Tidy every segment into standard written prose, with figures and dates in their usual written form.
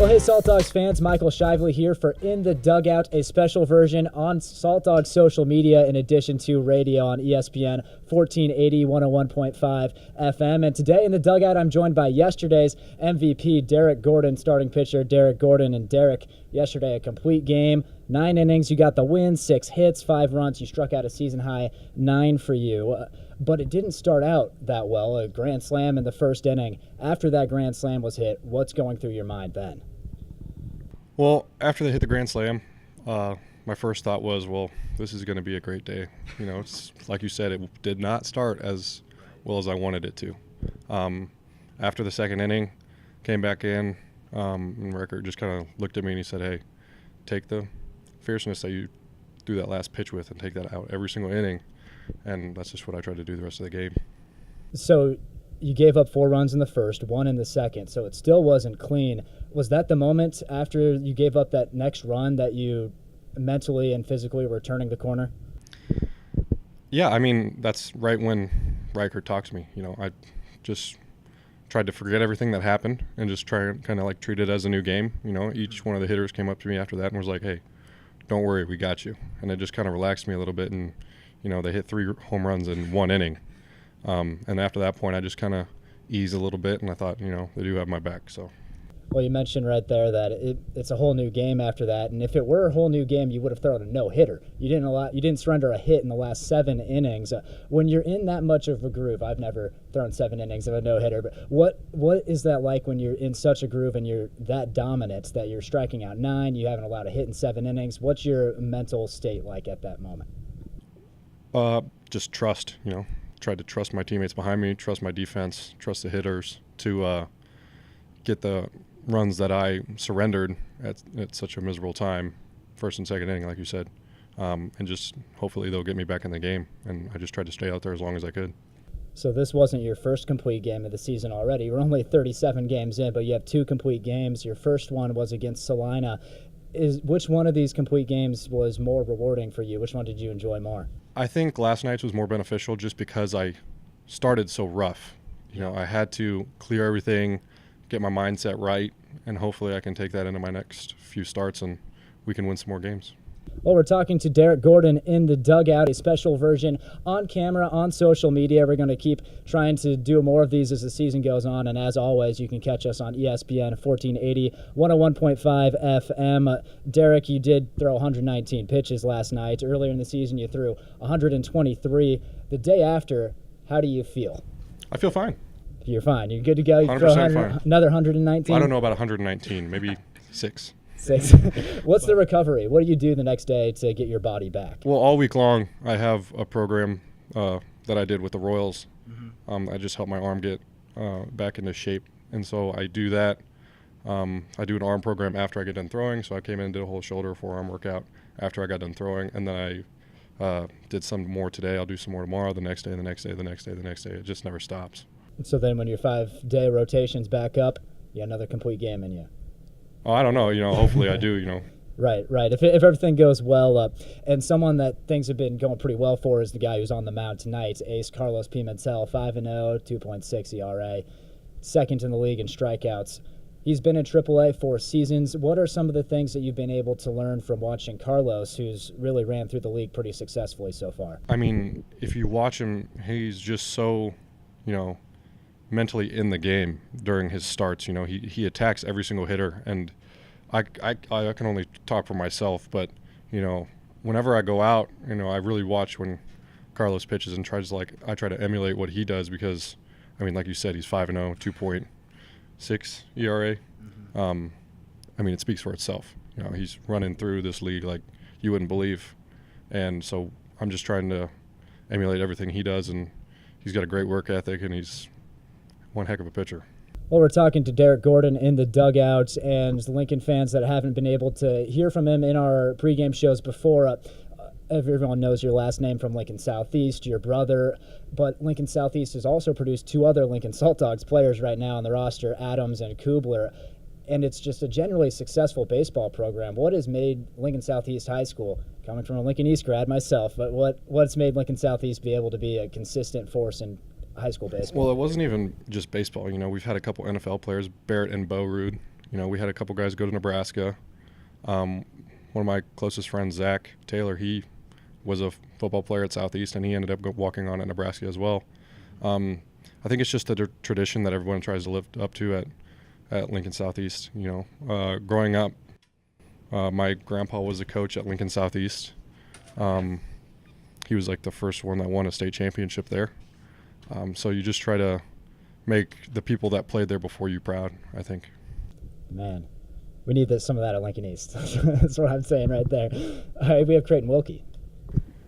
Well, hey, Saltdogs fans, Michael Shively here for In The Dugout, a special version on Saltdogs social media in addition to radio on ESPN 1480, 101.5 FM. And today in The Dugout, I'm joined by yesterday's MVP, Derek Gordon, starting pitcher Derek Gordon. And Derek, yesterday a complete game, 9 innings, you got the win, 6 hits, 5 runs, you struck out a season-high 9 for you. But it didn't start out that well, a grand slam in the first inning. After that grand slam was hit, what's going through your mind then? Well, after they hit the grand slam, my first thought was, well, this is going to be a great day. You know, it's like you said, it did not start as well as I wanted it to. After the second inning, came back in, and Ricker just kind of looked at me and he said, hey, take the fierceness that you threw that last pitch with and take that out every single inning. And that's just what I tried to do the rest of the game. So you gave up 4 runs in the first, 1 in the second, so it still wasn't clean. Was that the moment after you gave up that next run that you mentally and physically were turning the corner? Yeah, I mean, that's right when Riker talks to me. You know, I just tried to forget everything that happened and just try and kind of like treat it as a new game. You know, each one of the hitters came up to me after that and was like, hey, don't worry, we got you. And it just kind of relaxed me a little bit. And, you know, they hit 3 home runs in 1 inning. And after that point, I just kind of eased a little bit, and I thought, you know, they do have my back. So. Well, you mentioned right there that it's a whole new game after that, and if it were a whole new game, you would have thrown a no-hitter. You didn't surrender a hit in the last 7 innings. When you're in that much of a groove, I've never thrown 7 innings of a no-hitter, but what is that like when you're in such a groove and you're that dominant that you're striking out 9, you haven't allowed a hit in 7 innings? What's your mental state like at that moment? Just trust, you know. Tried to trust my teammates behind me, trust my defense, trust the hitters to get the runs that I surrendered at such a miserable time, first and second inning, like you said, and just hopefully they'll get me back in the game. And I just tried to stay out there as long as I could. So this wasn't your first complete game of the season already. You're only 37 games in, but you have 2 complete games. Your first one was against Salina. Which one of these complete games was more rewarding for you? Which one did you enjoy more? I think last night's was more beneficial just because I started so rough. You know, I had to clear everything, get my mindset right, and hopefully I can take that into my next few starts and we can win some more games. Well, we're talking to Derek Gordon in the dugout, a special version on camera, on social media. We're going to keep trying to do more of these as the season goes on. And as always, you can catch us on ESPN 1480, 101.5 FM. Derek, you did throw 119 pitches last night. Earlier in the season, you threw 123. The day after, how do you feel? I feel fine. You're fine. You're good to go. You 100% throw fine. Another 119? I don't know about 119, maybe 6. 6. What's the recovery? What do you do the next day to get your body back? Well, all week long, I have a program that I did with the Royals. I just helped my arm get back into shape. And so I do that. I do an arm program after I get done throwing. So I came in and did a whole shoulder, forearm workout after I got done throwing. And then I did some more today. I'll do some more tomorrow, the next day, the next day, the next day, the next day. It just never stops. So then when your 5-day rotation's back up, you got another complete game in you. Oh, I don't know. You know, hopefully I do, you know. Right. If everything goes well, and someone that things have been going pretty well for is the guy who's on the mound tonight, Ace Carlos Pimentel, 5-0, 2.6 ERA, second in the league in strikeouts. He's been in AAA 4 seasons. What are some of the things that you've been able to learn from watching Carlos, who's really ran through the league pretty successfully so far? I mean, if you watch him, he's just so, you know, mentally in the game during his starts. You know, he attacks every single hitter, and I can only talk for myself, but you know, whenever I go out, you know, I really watch when Carlos pitches and I try to emulate what he does, because I mean, like you said, he's 5-0, 2.6 ERA. I mean, it speaks for itself. You know, he's running through this league like you wouldn't believe, and so I'm just trying to emulate everything he does, and he's got a great work ethic, and he's one heck of a pitcher. Well, we're talking to Derek Gordon in the dugout, and the Lincoln fans that haven't been able to hear from him in our pregame shows before, everyone knows your last name from Lincoln Southeast, your brother, but Lincoln Southeast has also produced 2 other Lincoln Saltdogs players right now on the roster, Adams and Kubler, and it's just a generally successful baseball program. What has made Lincoln Southeast High School, coming from a Lincoln East grad myself, but what's made Lincoln Southeast be able to be a consistent force in high school baseball? Well, it wasn't even just baseball. You know, we've had a couple NFL players, Barrett and Bo Rude, We had a couple guys go to Nebraska. One of my closest friends, Zach Taylor, he was a football player at Southeast, and he ended up walking on at Nebraska as well. I think it's just a tradition that everyone tries to live up to at Lincoln Southeast. Growing up, my grandpa was a coach at Lincoln Southeast. He was like the first one that won a state championship there. So you just try to make the people that played there before you proud, I think. Man, we need some of that at Lincoln East. That's what I'm saying right there. We have Creighton Wilkie.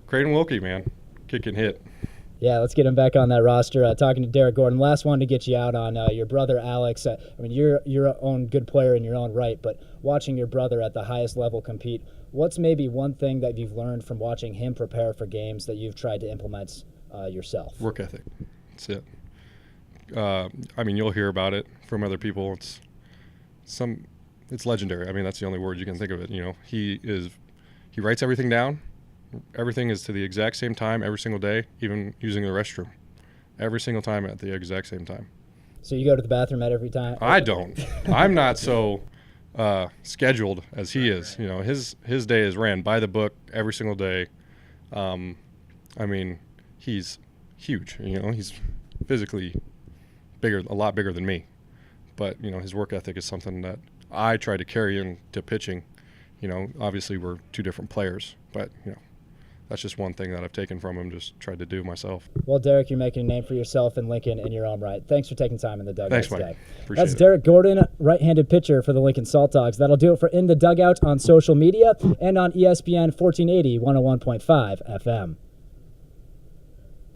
Creighton Wilkie, man. Kick and hit. Yeah, let's get him back on that roster. Talking to Derek Gordon. Last one to get you out on your brother, Alex. You're your own good player in your own right, but watching your brother at the highest level compete, what's maybe one thing that you've learned from watching him prepare for games that you've tried to implement yourself? Work ethic. That's it. You'll hear about it from other people. It's legendary. That's the only word you can think of it. He writes everything down. Everything is to the exact same time every single day, even using the restroom. Every single time at the exact same time. So you go to the bathroom at every time? I don't. I'm not so scheduled as he is. His day is ran by the book every single day. He's huge. He's physically a lot bigger than me. But, his work ethic is something that I try to carry into pitching. Obviously we're two different players, but, that's just one thing that I've taken from him, just tried to do myself. Well, Derek, you're making a name for yourself in Lincoln in your own right. Thanks for taking time in the dugout Thanks, today. Mike. Appreciate That's it. Derek Gordon, right-handed pitcher for the Lincoln Saltdogs. That'll do it for In the Dugout on social media and on ESPN 1480, 101.5 FM.